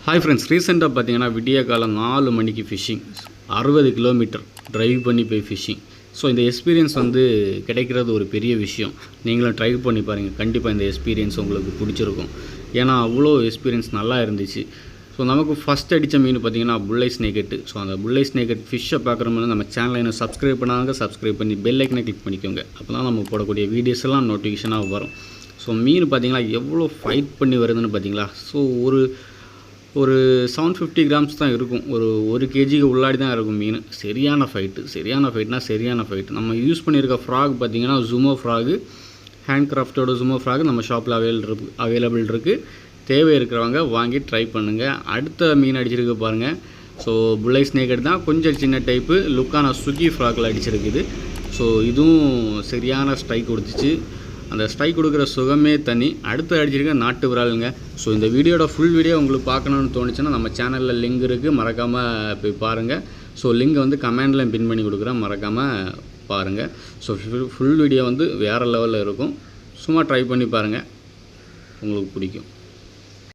Hi friends, ரீசெண்டாக பார்த்தீங்கன்னா விடிய காலம் 4 மணிக்கு ஃபிஷ்ஷிங் 60 கிலோமீட்டர் ட்ரைவ் பண்ணி போய் ஃபிஷ்ஷிங். ஸோ இந்த எக்ஸ்பீரியன்ஸ் கிடைக்கிறது ஒரு பெரிய விஷயம். நீங்களும் ட்ரை பண்ணி பாருங்கள். கண்டிப்பாக இந்த எக்ஸ்பீரியன்ஸ் உங்களுக்கு பிடிச்சிருக்கும். ஏன்னா அவ்வளோ எக்ஸ்பீரியன்ஸ் நல்லா இருந்துச்சு. ஸோ நமக்கு ஃபஸ்ட் அடித்த மீன் பார்த்திங்கன்னா புல்லை ஸ்னேக்கெட்டு. ஸோ அந்த புல்லை ஸ்னேக்கெட் ஃபிஷ்ஷை பார்க்குற மாதிரி நம்ம சேனலை இன்னும் சப்ஸ்கிரைப் பண்ணாங்க, சப்ஸ்கிரைப் பண்ணி பெல் ஐக்கனை கிளிக் பண்ணிக்கோங்க. அப்போ தான் நம்ம போடக்கூடிய வீடியோஸ் எல்லாம் நோட்டிஃபிகேஷனாக வரும். ஸோ மீன் பார்த்திங்கன்னா எவ்வளோ ஃபைட் பண்ணி வருதுன்னு பார்த்தீங்களா. ஸோ ஒரு 750 கிராம்ஸ் தான் இருக்கும். ஒரு கேஜிக்கு உள்ளாடி தான் இருக்கும் மீன். சரியான ஃபைட்டு. நம்ம யூஸ் பண்ணியிருக்க ஃப்ராக் பார்த்திங்கன்னா ஜுமோ ஃப்ராகு, ஹேண்ட் கிராஃப்டோட ஜுமோ ஃப்ராக் நம்ம ஷாப்பில் அவைலபிள் இருக்குது. தேவை இருக்கிறவங்க வாங்கி ட்ரை பண்ணுங்கள். அடுத்த மீன் அடிச்சிருக்கு பாருங்கள். ஸோ புல்லை ஸ்னேக்கெட் தான், கொஞ்சம் சின்ன டைப்பு. லுக்கான சுகி ஃப்ராக்கில் அடிச்சிருக்குது. ஸோ இதுவும் சரியான ஸ்ட்ரைக் கொடுத்துச்சு. அந்த ஸ்ட்ரைக் கொடுக்குற சுகமே தனி. அடுத்து அடிச்சிருக்க நாட்டு விராலுங்க. ஸோ இந்த வீடியோட ஃபுல் வீடியோ உங்களுக்கு பார்க்கணுன்னு தோணுச்சுன்னா நம்ம சேனலில் லிங்க் இருக்குது, மறக்காமல் போய் பாருங்கள். ஸோ லிங்கை கமெண்டில் பின் பண்ணி கொடுக்குறேன், மறக்காமல் பாருங்கள். ஸோ ஃபுல் வீடியோ வேறு லெவலில் இருக்கும். சும்மா ட்ரை பண்ணி பாருங்கள், உங்களுக்கு பிடிக்கும்.